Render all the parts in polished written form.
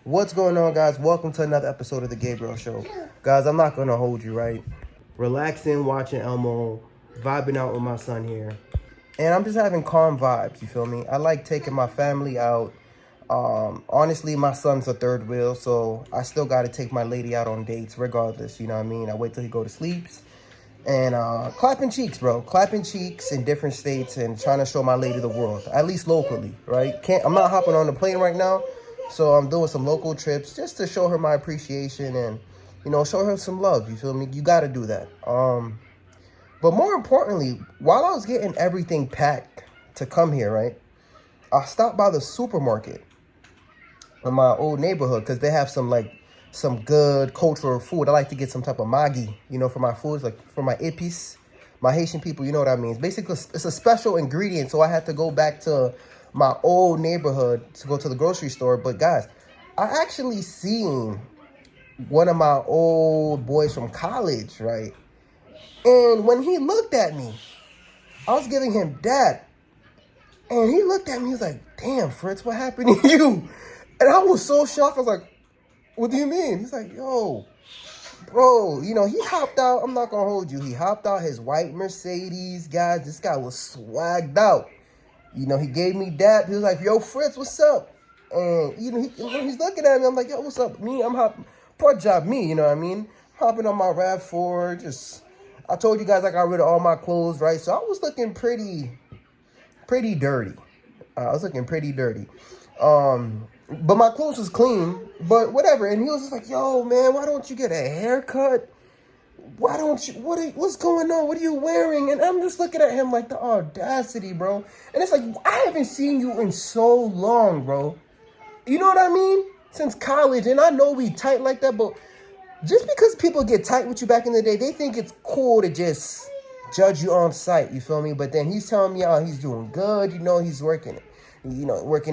What's going on, guys? Welcome to another episode of the Gabriel Show. Guys, I'm not going to hold you, right? Relaxing, watching Elmo, vibing out with my son here. And I'm just having calm vibes, you feel me? I like taking my family out. Honestly, my son's a third wheel, so I still got to take my lady out on dates regardless, you know what I mean? I wait till he go to sleep. And clapping cheeks, bro. Clapping cheeks in different states and trying to show my lady the world, at least locally, right? I'm not hopping on the plane right now, so I'm doing some local trips just to show her my appreciation and, show her some love. You feel me? You got to do that. But more importantly, while I was getting everything packed to come here, right, I stopped by the supermarket in my old neighborhood because they have some good cultural food. I like to get some type of magi, for my foods, like for my ipis, my Haitian people, you know what I mean? It's basically, it's a special ingredient, so I had to go back to my old neighborhood to go to the grocery store. But guys, I actually seen one of my old boys from college, right? And when he looked at me, I was giving him dad. And he looked at me, he was like, damn, Fritz, what happened to you? And I was so shocked. I was like, what do you mean? He's like, yo, bro, he hopped out. I'm not going to hold you. He hopped out his white Mercedes, guys. This guy was swagged out. He gave me that. He was like, yo, Fritz, what's up? And, he's looking at me. I'm like, yo, what's up? I'm hopping. Poor job, me, you know what I mean? Hopping on my RAV4. I told you guys I got rid of all my clothes, right? So I was looking pretty dirty. I was looking pretty dirty. But my clothes was clean, but whatever. And he was just like, yo, man, why don't you get a haircut? Why don't you, what's going on? What are you wearing? And I'm just looking at him like, the audacity, bro. And it's like, I haven't seen you in so long, bro. You know what I mean? Since college. And I know we tight like that, but just because people get tight with you back in the day, they think it's cool to just judge you on sight, you feel me? But then he's telling me, he's doing good, he's working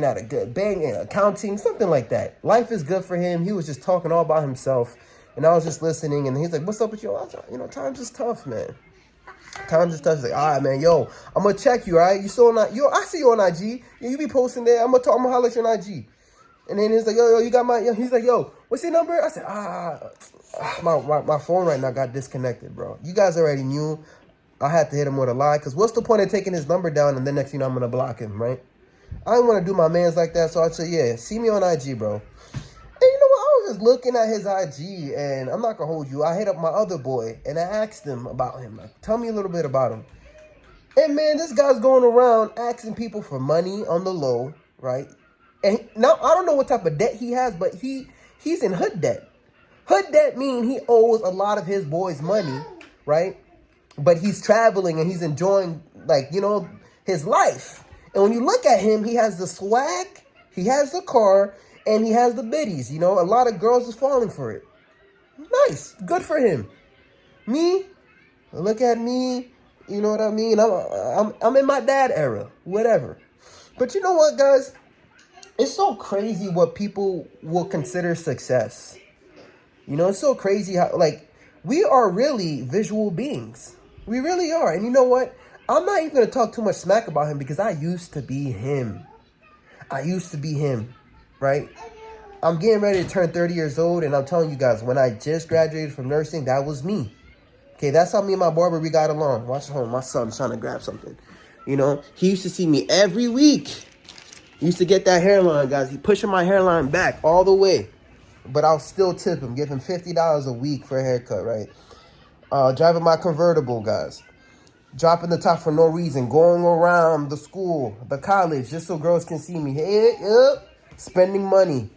at a good bank and accounting, something like that. Life is good for him. He was just talking all about himself, and I was just listening, and he's like, what's up with you? I was like, times is tough, man. Times is tough. He's like, all right, man, yo, I'm going to check you, all right? You still on, I see you on IG. Yeah, you be posting there. I'm going to holler at you on IG. And then he's like, yo, you got he's like, yo, what's your number? I said, my phone right now got disconnected, bro. You guys already knew I had to hit him with a lie, because what's the point of taking his number down and then next thing I'm going to block him, right? I didn't want to do my mans like that, so I said, yeah, see me on IG, bro. And you know what? I was just looking at his IG, and I'm not going to hold you. I hit up my other boy, and I asked him about him. Like, tell me a little bit about him. And, man, this guy's going around asking people for money on the low, right? And now, I don't know what type of debt he has, but he's in hood debt. Hood debt means he owes a lot of his boys money, right? But he's traveling, and he's enjoying, his life. And when you look at him, he has the swag, he has the car, and he has the biddies. A lot of girls is falling for it. Nice. Good for him. Me, look at me. You know what I mean? I'm in my dad era. Whatever. But you know what, guys? It's so crazy what people will consider success. It's so crazy how, we are really visual beings. We really are. And you know what? I'm not even going to talk too much smack about him because I used to be him. Right? I'm getting ready to turn 30 years old, and I'm telling you guys, when I just graduated from nursing, that was me. Okay, that's how me and my barber, we got along. Watch home, my son's trying to grab something. He used to see me every week. He used to get that hairline, guys. He pushing my hairline back all the way. But I'll still tip him, give him $50 a week for a haircut, right? Driving my convertible, guys. Dropping the top for no reason, going around the school, the college, just so girls can see me. Hey, spending money,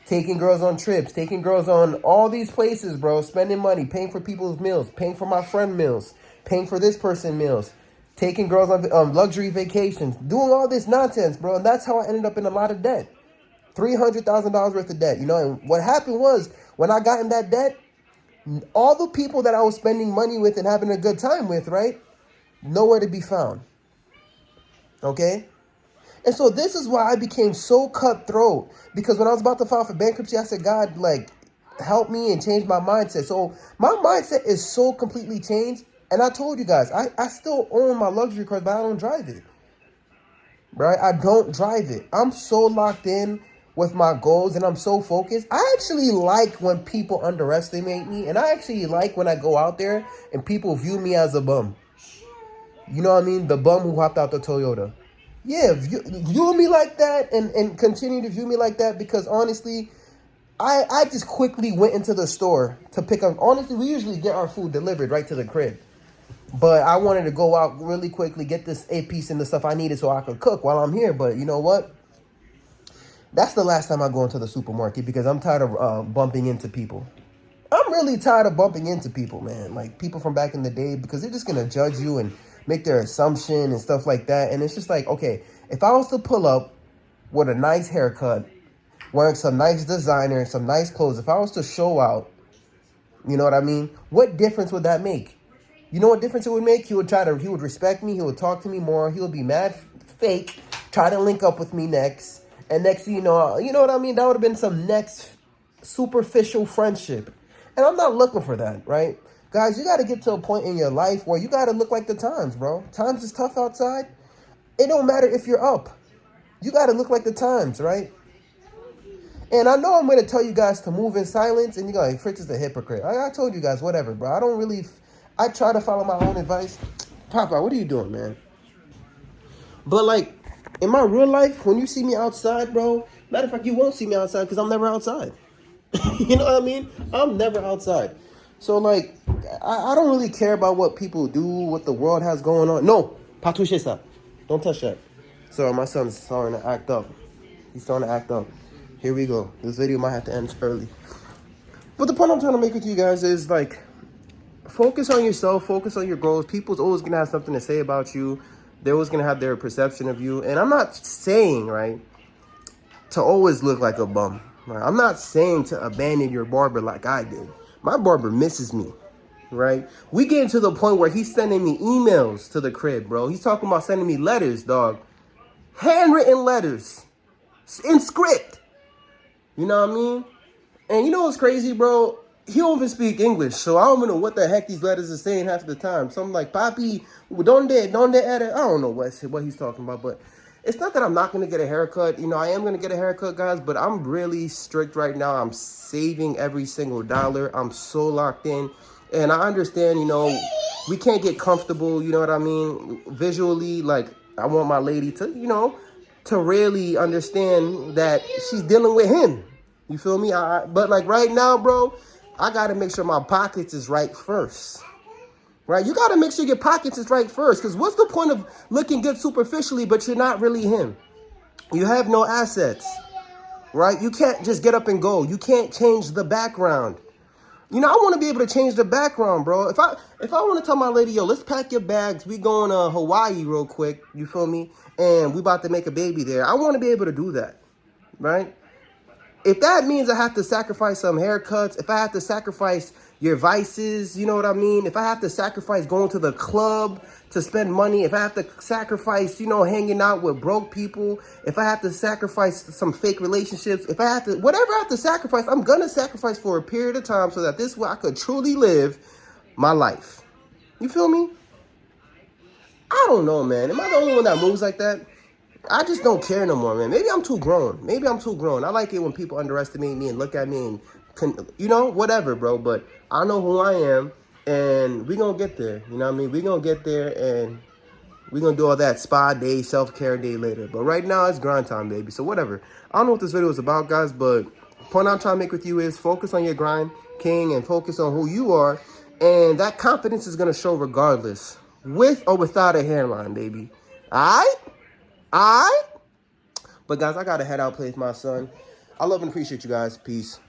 taking girls on trips, taking girls on all these places, bro. Spending money, paying for people's meals, paying for my friend meals, paying for this person meals, taking girls on luxury vacations, doing all this nonsense, bro. And that's how I ended up in a lot of debt. $300,000 worth of debt, And what happened was, when I got in that debt, all the people that I was spending money with and having a good time with, right? Nowhere to be found. Okay? And so this is why I became so cutthroat. Because when I was about to file for bankruptcy, I said, God, help me and change my mindset. So my mindset is so completely changed. And I told you guys, I still own my luxury car, but I don't drive it. Right? I don't drive it. I'm so locked in with my goals and I'm so focused, I actually like when people underestimate me. And I actually like when I go out there and people view me as a bum. You know what I mean? The bum who hopped out the Toyota. Yeah, view me like that and continue to view me like that, because honestly, I just quickly went into the store to pick up. Honestly, we usually get our food delivered right to the crib. But I wanted to go out really quickly, get this 8-piece and the stuff I needed so I could cook while I'm here. But you know what? That's the last time I go into the supermarket, because I'm tired of bumping into people. I'm really tired of bumping into people, man. Like people from back in the day, because they're just going to judge you and make their assumption and stuff like that. And it's just like, okay, if I was to pull up with a nice haircut, wearing some nice designer, some nice clothes, if I was to show out, you know what I mean? What difference would that make? You know what difference it would make? He would respect me. He would talk to me more. He would be mad fake, try to link up with me next. And next thing you know what I mean? That would have been some next superficial friendship. And I'm not looking for that, right? Guys, you got to get to a point in your life where you got to look like the times, bro. Times is tough outside. It don't matter if you're up. You got to look like the times, right? And I know I'm going to tell you guys to move in silence, and you're going, like, Fritz is a hypocrite. I told you guys, whatever, bro. I try to follow my own advice. Papa, what are you doing, man? But, like, in my real life, when you see me outside, bro, matter of fact, you won't see me outside because I'm never outside. You know what I mean? I'm never outside. So, like, I don't really care about what people do, what the world has going on. No, pas toucher ça. Don't touch that. So, my son's starting to act up. He's starting to act up. Here we go. This video might have to end early. But the point I'm trying to make with you guys is, like, focus on yourself. Focus on your goals. People's always going to have something to say about you. They're always going to have their perception of you. And I'm not saying, right, to always look like a bum. Right? I'm not saying to abandon your barber like I did. My barber misses me, right? We getting to the point where he's sending me emails to the crib, bro. He's talking about sending me letters, dog. Handwritten letters. In script. You know what I mean? And you know what's crazy, bro? He don't even speak English, so I don't even know what the heck these letters are saying half the time. Something like, Papi, donde edit? I don't know what he's talking about, but it's not that I'm not going to get a haircut. You know, I am going to get a haircut, guys, but I'm really strict right now. I'm saving every single dollar. I'm so locked in. And I understand, you know, we can't get comfortable, you know what I mean? Visually, like, I want my lady to, you know, to really understand that she's dealing with him. You feel me? But like right now, bro, I got to make sure my pockets is right first. Right? You got to make sure your pockets is right first. Because what's the point of looking good superficially, but you're not really him? You have no assets. Right? You can't just get up and go. You can't change the background. You know, I want to be able to change the background, bro. If I want to tell my lady, yo, let's pack your bags. We going to Hawaii real quick. You feel me? And we about to make a baby there. I want to be able to do that. Right? If that means I have to sacrifice some haircuts, if I have to sacrifice your vices, you know what I mean? If I have to sacrifice going to the club to spend money, if I have to sacrifice, you know, hanging out with broke people, if I have to sacrifice some fake relationships, if I have to, whatever I have to sacrifice, I'm going to sacrifice for a period of time so that this way I could truly live my life. You feel me? I don't know, man. Am I the only one that moves like that? I just don't care no more, man. Maybe I'm too grown. I like it when people underestimate me and look at me and, you know, whatever, bro. But I know who I am, and we're going to get there. You know what I mean? We're going to get there, and we're going to do all that spa day, self-care day later. But right now, it's grind time, baby. So whatever. I don't know what this video is about, guys, but the point I'm trying to make with you is focus on your grind, king, and focus on who you are. And that confidence is going to show regardless, with or without a hairline, baby. All right? But guys, I gotta head out, play with my son. I love and appreciate you guys. Peace.